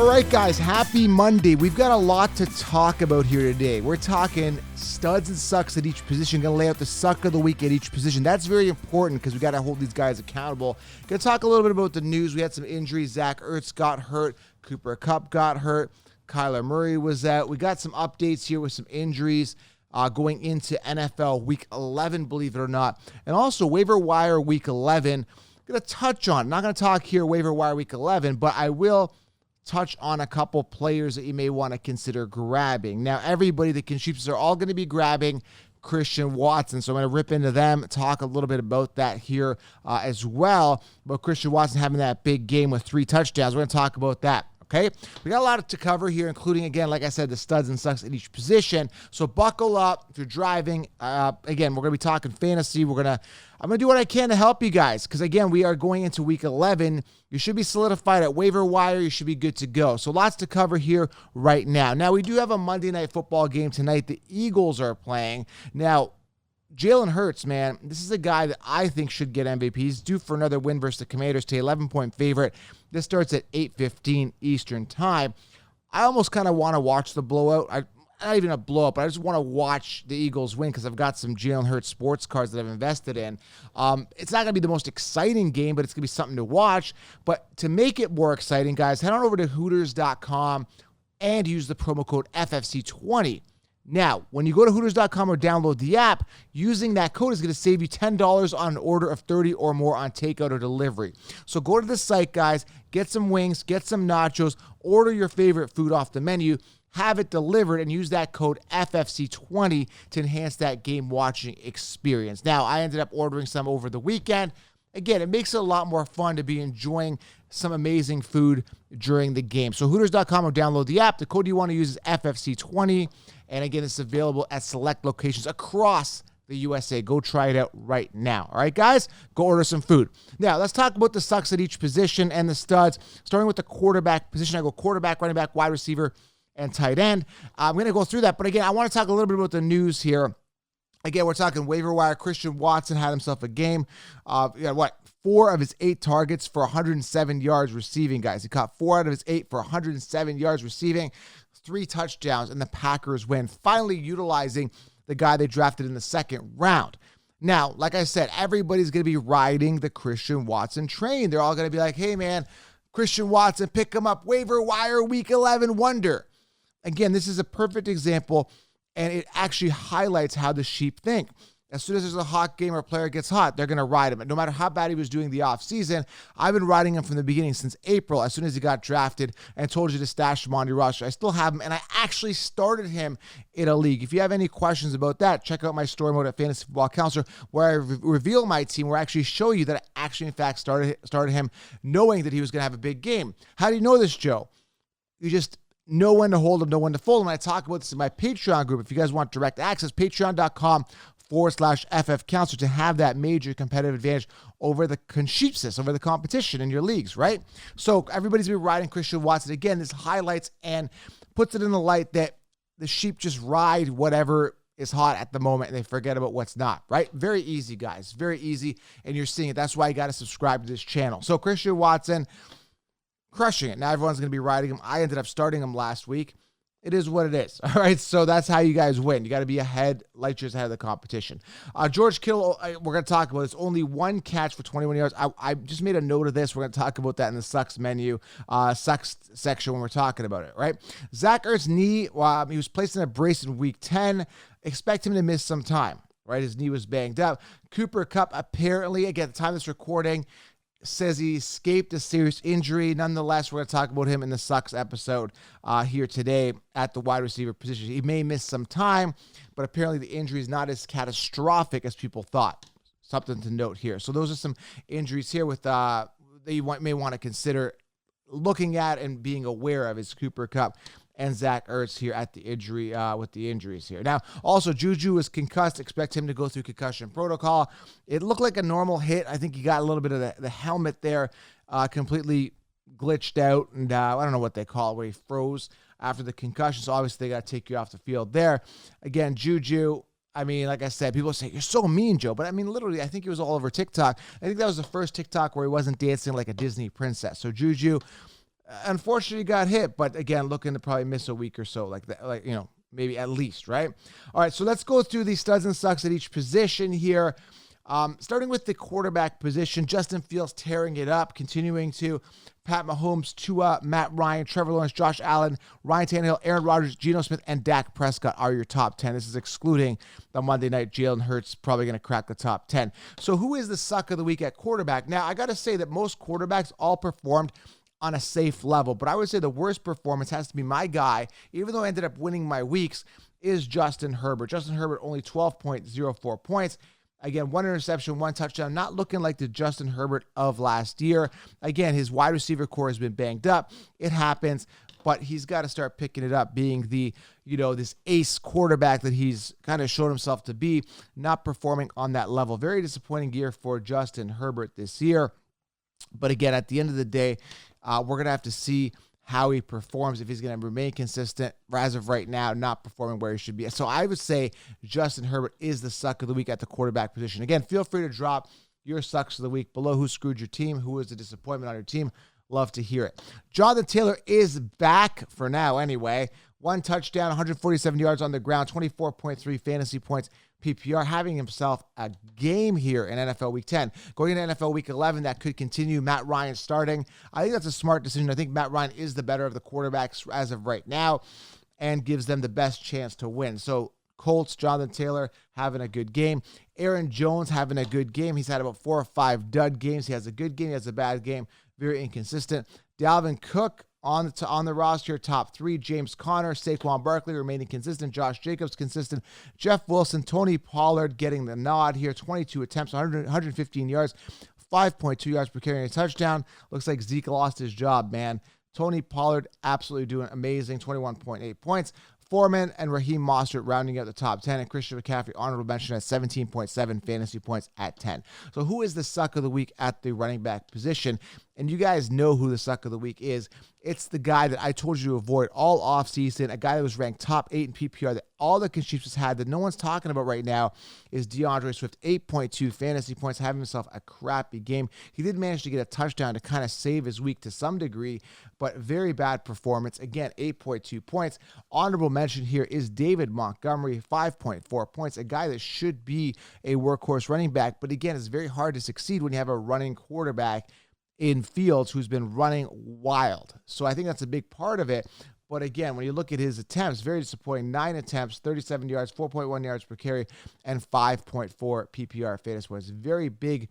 All right, guys, happy Monday. We've got a lot to talk about here today. We're talking studs and sucks at each position. Going to lay out the suck of the week at each position. That's very important because we got to hold these guys accountable. Going to talk a little bit about the news. We had some injuries. Zach Ertz got hurt. Cooper Kupp got hurt. Kyler Murray was out. We got some updates here with some injuries going into NFL Week 11, believe it or not. And also Waiver Wire Week 11. Going to touch on, not going to talk here Waiver Wire Week 11, but I will touch on a couple players that you may want to consider grabbing. Now, everybody, the Consheeps are all going to be grabbing Christian Watson, so I'm going to rip into them, talk a little bit about that here as well, about Christian Watson having that big game with 3 touchdowns. We're going to talk about that. Okay, we got a lot to cover here, including, again, like I said, the studs and sucks at each position. So buckle up if you're driving. Again, we're going to be talking fantasy. I'm going to do what I can to help you guys because, again, we are going into Week 11. You should be solidified at Waiver Wire. You should be good to go. So lots to cover here right now. Now, we do have a Monday Night Football game tonight. The Eagles are playing. Now, Jalen Hurts, man, this is a guy that I think should get MVP. He's due for another win versus the Commanders to 11-point favorite. This starts at 8:15 Eastern time. I almost kind of want to watch the blowout. Not even a blowout, but I just want to watch the Eagles win because I've got some Jalen Hurts sports cards that I've invested in. It's not going to be the most exciting game, but it's going to be something to watch. But to make it more exciting, guys, head on over to Hooters.com and use the promo code FFC20. Now, when you go to Hooters.com or download the app, using that code is going to save you $10 on an order of 30 or more on takeout or delivery. So go to the site, guys, get some wings, get some nachos, order your favorite food off the menu, have it delivered, and use that code FFC20 to enhance that game watching experience. Now, I ended up ordering some over the weekend. Again, it makes it a lot more fun to be enjoying some amazing food during the game. So Hooters.com or download the app. The code you want to use is FFC20. And again, it's available at select locations across the USA. Go try it out right now. All right, guys? Go order some food. Now, let's talk about the sucks at each position and the studs. Starting with the quarterback position, I go quarterback, running back, wide receiver, and tight end. I'm going to go through that. But again, I want to talk a little bit about the news here. Again, we're talking waiver wire. Christian Watson had himself a game. 4 of his 8 targets for 107 yards receiving, guys. He caught 4 out of his 8 for 107 yards receiving, 3 touchdowns, and the Packers win, finally utilizing the guy they drafted in the second round. Now, like I said, everybody's going to be riding the Christian Watson train. They're all going to be like, hey, man, Christian Watson, pick him up. Waiver wire week 11 wonder. Again, this is a perfect example, and it actually highlights how the sheep think. As soon as there's a hot game or a player gets hot, they're going to ride him. And no matter how bad he was doing the offseason, I've been riding him from the beginning since April, as soon as he got drafted, and told you to stash him on your roster. I still have him, and I actually started him in a league. If you have any questions about that, check out my story mode at Fantasy Football Counselor, where I reveal my team, where I actually show you that I actually, in fact, started him knowing that he was going to have a big game. How do you know this, Joe? You just know when to hold him, know when to fold him. I talk about this in my Patreon group. If you guys want direct access, patreon.com/FF Counselor to have that major competitive advantage over the Consheepsis, over the competition in your leagues, right? So everybody's been riding Christian Watson. Again, this highlights and puts it in the light that the sheep just ride whatever is hot at the moment and they forget about what's not, right? Very easy, guys. Very easy. And you're seeing it. That's why you got to subscribe to this channel. So Christian Watson, crushing it. Now everyone's going to be riding him. I ended up starting him last week. It is what it is. All right. So that's how you guys win. You got to be ahead, light years ahead of the competition. George Kittle, we're going to talk about this. Only 1 catch for 21 yards. I just made a note of this. We're going to talk about that in the sucks menu, sucks section when we're talking about it. Right. Zach Ertz knee, he was placed in a brace in week 10. Expect him to miss some time. Right. His knee was banged up. Cooper Kupp, apparently, again, at the time of this recording, says he escaped a serious injury. Nonetheless, we're going to talk about him in the sucks episode here today at the wide receiver position. He may miss some time, but apparently the injury is not as catastrophic as people thought. Something to note here. So those are some injuries here with that you may want to consider looking at and being aware of is Cooper Kupp and Zach Ertz here at the injury with the injuries here. Now, also, Juju was concussed. Expect him to go through concussion protocol. It looked like a normal hit. I think he got a little bit of the helmet there completely glitched out, and I don't know what they call it, where he froze after the concussion. So obviously, they got to take you off the field there. Again, Juju, I mean, like I said, people say, you're so mean, Joe. But I mean, literally, I think he was all over TikTok. I think that was the first TikTok where he wasn't dancing like a Disney princess. So Juju, unfortunately got hit, but again, looking to probably miss a week or so, like that, maybe at least, right? All right, so let's go through the studs and sucks at each position here. Starting with the quarterback position, Justin Fields tearing it up, continuing to. Pat Mahomes, Tua, Matt Ryan, Trevor Lawrence, Josh Allen, Ryan Tannehill, Aaron Rodgers, Geno Smith, and Dak Prescott are your top 10. This is excluding the Monday night. Jalen Hurts probably going to crack the top 10. So who is the suck of the week at quarterback? Now, I got to say that most quarterbacks all performed on a safe level, but I would say the worst performance has to be my guy, even though I ended up winning my weeks, is Justin Herbert. Justin Herbert only 12.04 points. Again, 1 interception, 1 touchdown, not looking like the Justin Herbert of last year. Again, his wide receiver core has been banged up. It happens, but he's got to start picking it up, being the, this ace quarterback that he's kind of shown himself to be, not performing on that level. Very disappointing year for Justin Herbert this year. But again, at the end of the day, we're going to have to see how he performs, if he's going to remain consistent. As of right now, not performing where he should be. So I would say Justin Herbert is the suck of the week at the quarterback position. Again, feel free to drop your sucks of the week below. Who screwed your team? Who was the disappointment on your team? Love to hear it. Jonathan Taylor is back for now anyway. 1 touchdown, 147 yards on the ground, 24.3 fantasy points. PPR, having himself a game here in NFL Week 10. Going into NFL Week 11, that could continue. Matt Ryan starting. I think that's a smart decision. I think Matt Ryan is the better of the quarterbacks as of right now and gives them the best chance to win. So Colts, Jonathan Taylor having a good game. Aaron Jones having a good game. He's had about 4 or 5 dud games. He has a good game. He has a bad game. Very inconsistent. Dalvin Cook on the roster, top 3. James Conner, Saquon Barkley remaining consistent. Josh Jacobs consistent. Jeff Wilson, Tony Pollard getting the nod here. 22 attempts, 115 yards, 5.2 yards per carry and a touchdown. Looks like Zeke lost his job, man. Tony Pollard absolutely doing amazing, 21.8 points. Foreman and Raheem Mostert rounding out the top 10, and Christian McCaffrey, honorable mention, at 17.7 fantasy points at 10. So who is the suck of the week at the running back position? And you guys know who the suck of the week is. It's the guy that I told you to avoid all offseason, a guy that was ranked top 8 in PPR that all the Conchiefs had that no one's talking about right now is DeAndre Swift, 8.2 fantasy points, having himself a crappy game. He did manage to get a touchdown to kind of save his week to some degree, but very bad performance. Again, 8.2 points. Honorable mention here is David Montgomery, 5.4 points, a guy that should be a workhorse running back, but again, it's very hard to succeed when you have a running quarterback in Fields who's been running wild. So I think that's a big part of it. But again, when you look at his attempts, very disappointing. 9 attempts, 37 yards, 4.1 yards per carry, and 5.4 PPR fantasy points. Very big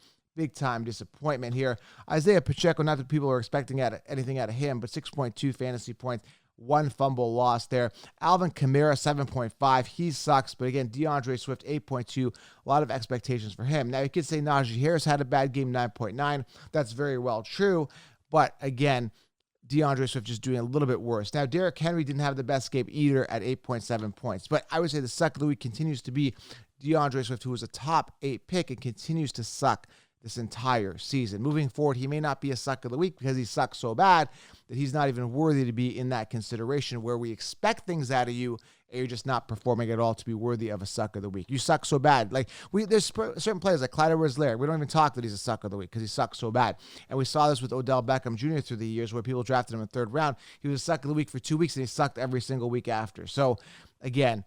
time disappointment here. Isaiah Pacheco, not that people are expecting anything out of him, but 6.2 fantasy points. 1 fumble loss there. Alvin Kamara, 7.5. He sucks. But again, DeAndre Swift, 8.2. A lot of expectations for him. Now, you could say Najee Harris had a bad game, 9.9. That's very well true. But again, DeAndre Swift just doing a little bit worse. Now, Derrick Henry didn't have the best game either at 8.7 points. But I would say the suck of the week continues to be DeAndre Swift, who was a top 8 pick and continues to suck this entire season. Moving forward, he may not be a suck of the week because he sucks so bad that he's not even worthy to be in that consideration where we expect things out of you and you're just not performing at all to be worthy of a suck of the week. You suck so bad. Like there's certain players like Clyde Edwards-Helaire. We don't even talk that he's a suck of the week because he sucks so bad. And we saw this with Odell Beckham Jr. through the years where people drafted him in 3rd round. He was a suck of the week for 2 weeks and he sucked every single week after. So again,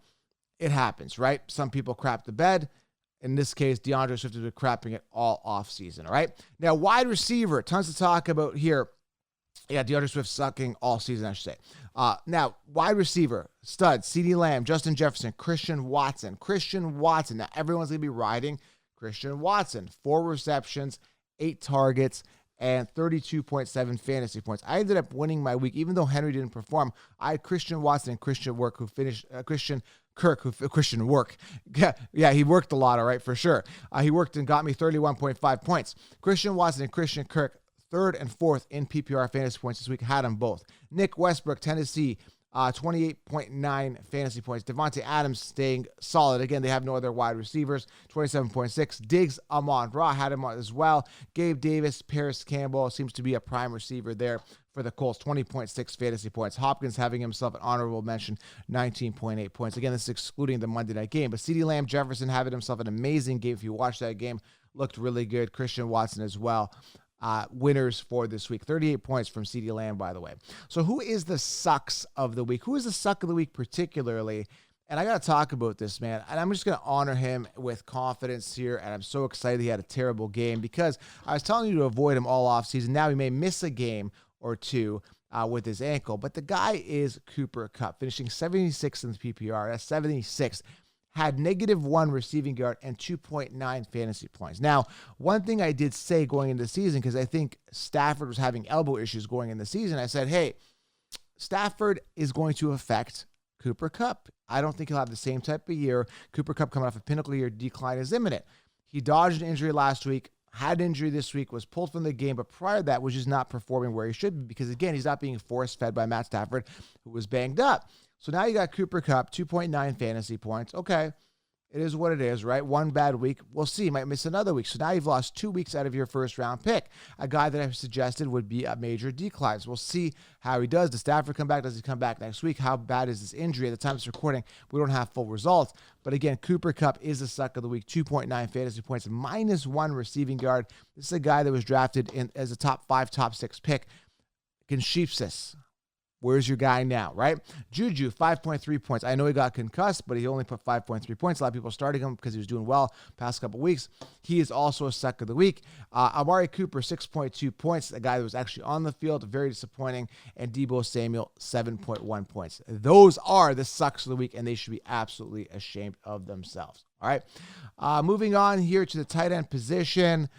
it happens, right? Some people crap the bed. In this case, DeAndre Swift has been crapping it all offseason, all right? Now, wide receiver, tons to talk about here. Yeah, DeAndre Swift sucking all season, I should say. Now, wide receiver, stud, CeeDee Lamb, Justin Jefferson, Christian Watson. Now, everyone's going to be riding Christian Watson. 4 receptions, 8 targets, and 32.7 fantasy points. I ended up winning my week, even though Henry didn't perform. I had Christian Watson and Christian Kirk, Christian work. Yeah, he worked a lot, all right, for sure. He worked and got me 31.5 points. Christian Watson and Christian Kirk, 3rd and 4th in PPR fantasy points this week, had them both. Nick Westbrook, Tennessee, 28.9 fantasy points. Devontae Adams staying solid. Again, they have no other wide receivers. 27.6. Diggs, Amon-Ra had him as well. Gabe Davis, Paris Campbell seems to be a prime receiver there for the Colts. 20.6 fantasy points. Hopkins having himself an honorable mention, 19.8 points. Again, this is excluding the Monday night game. But CeeDee Lamb, Jefferson having himself an amazing game. If you watch that game, looked really good. Christian Watson as well. winners for this week. 38 points from CeeDee Lamb, by the way. So who is the sucks of the week? Who is the suck of the week particularly? And I got to talk about this, man. And I'm just going to honor him with confidence here. And I'm so excited he had a terrible game because I was telling you to avoid him all offseason. Now he may miss a game or two with his ankle. But the guy is Cooper Kupp, finishing 76th in the PPR. That's 76th. Had -1 receiving yard and 2.9 fantasy points. Now, one thing I did say going into the season, because I think Stafford was having elbow issues going in the season, I said, hey, Stafford is going to affect Cooper Kupp. I don't think he'll have the same type of year. Cooper Kupp coming off a pinnacle year, decline is imminent. He dodged an injury last week, had an injury this week, was pulled from the game, but prior to that was just not performing where he should be because, again, he's not being force-fed by Matt Stafford, who was banged up. So now you got Cooper Kupp, 2.9 fantasy points. Okay, it is what it is, right? One bad week. We'll see. He might miss another week. So now you've lost 2 weeks out of your first-round pick, a guy that I've suggested would be a major decline. So we'll see how he does. Does Stafford come back? Does he come back next week? How bad is this injury? At the time of this recording, we don't have full results. But again, Cooper Kupp is the suck of the week, 2.9 fantasy points, -1 receiving yard. This is a guy that was drafted as a top 5, top 6 pick. Conchipsis. Where's your guy now, right? Juju, 5.3 points. I know he got concussed, but he only put 5.3 points. A lot of people starting him because he was doing well past couple weeks. He is also a suck of the week. Amari Cooper, 6.2 points. A guy that was actually on the field, very disappointing. And Deebo Samuel, 7.1 points. Those are the sucks of the week, and they should be absolutely ashamed of themselves. All right. Moving on here to the tight end position.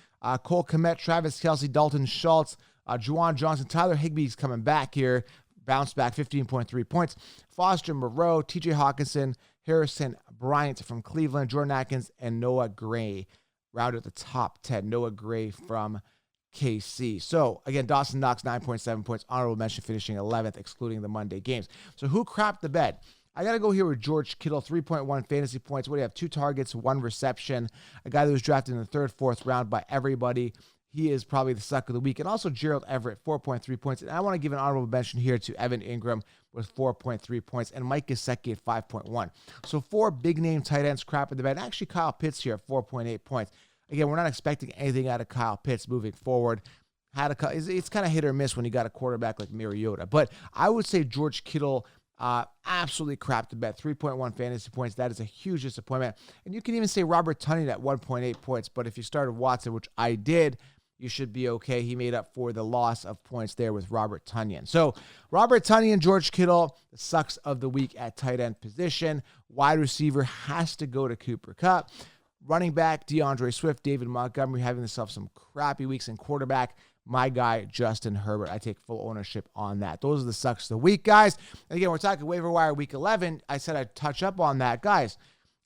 Cole Kmet, Travis Kelce, Dalton Schultz, Juwan Johnson, Tyler Higbee's coming back here. Bounced back, 15.3 points. Foster Moreau, TJ Hawkinson, Harrison Bryant from Cleveland, Jordan Atkins, and Noah Gray rounded the top 10. Noah Gray from KC. So, again, Dawson Knox, 9.7 points. Honorable mention, finishing 11th, excluding the Monday games. So, who crapped the bed? I got to go here with George Kittle, 3.1 fantasy points. What do you have? 2 targets, 1 reception. A guy that was drafted in the 3rd, 4th round by everybody. He is probably the suck of the week. And also Gerald Everett, 4.3 points. And I want to give an honorable mention here to Evan Ingram with 4.3 points and Mike Gesicki at 5.1. So 4 big-name tight ends crap in the bed. Actually, Kyle Pitts here at 4.8 points. Again, we're not expecting anything out of Kyle Pitts moving forward. It's kind of hit or miss when you got a quarterback like Mariota. But I would say George Kittle absolutely crapped the bed. 3.1 fantasy points. That is a huge disappointment. And you can even say Robert Tonyan at 1.8 points. But if you started Watson, which I did, you should be okay. He made up for the loss of points there with Robert Tonyan. So Robert Tonyan, George Kittle, the sucks of the week at tight end position. Wide receiver has to go to Cooper Kupp. Running back, DeAndre Swift, David Montgomery having themselves some crappy weeks. In quarterback, my guy, Justin Herbert. I take full ownership on that. Those are the sucks of the week, guys. And again, we're talking waiver wire week 11. I said I'd touch up on that. Guys,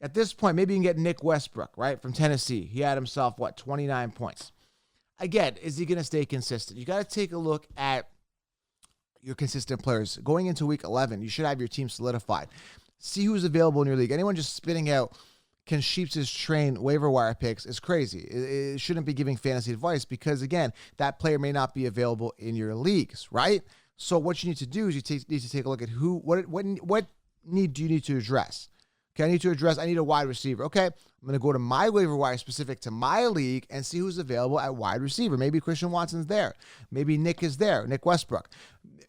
at this point, maybe you can get Nick Westbrook, right, from Tennessee. He had himself, 29 points. Again, is he going to stay consistent? You got to take a look at your consistent players. Going into week 11, you should have your team solidified. See who's available in your league. Anyone just spitting out Ken Sheep's train waiver wire picks is crazy. It shouldn't be giving fantasy advice because, again, that player may not be available in your leagues, right? So what you need to do is you need to take a look at what need do you need to address? Okay, I need a wide receiver. Okay, I'm going to go to my waiver wire specific to my league and see who's available at wide receiver. Maybe Christian Watson's there. Maybe Nick is there, Nick Westbrook.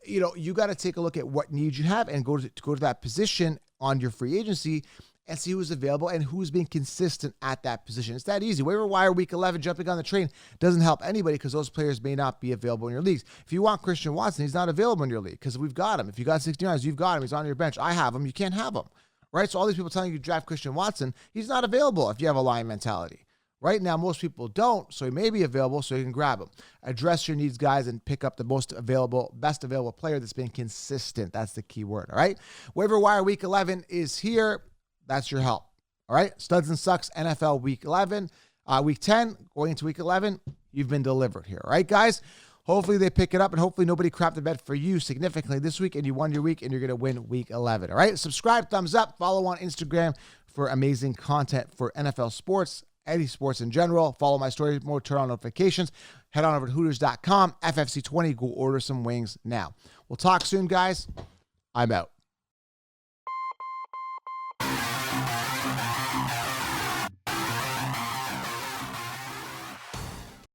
You got to take a look at what needs you have and go to that position on your free agency and see who's available and who's being consistent at that position. It's that easy. Waiver wire week 11, jumping on the train doesn't help anybody because those players may not be available in your leagues. If you want Christian Watson, he's not available in your league because we've got him. If you got 69, you've got him. He's on your bench. I have him. You can't have him. Right? So all these people telling you to draft Christian Watson, he's not available if you have a lion mentality. Right now, most people don't, so he may be available, so you can grab him. Address your needs, guys, and pick up the best available player that's been consistent. That's the key word, all right? Waiver wire week 11 is here. That's your help, all right? Studs and Sucks NFL week 11. Week 10, going into week 11, you've been delivered here, all right, guys? Hopefully they pick it up, and hopefully nobody crapped the bed for you significantly this week, and you won your week, and you're going to win week 11, all right? Subscribe, thumbs up, follow on Instagram for amazing content for NFL sports, any sports in general. Follow my story mode, turn on notifications. Head on over to Hooters.com, FFC20, go order some wings now. We'll talk soon, guys. I'm out.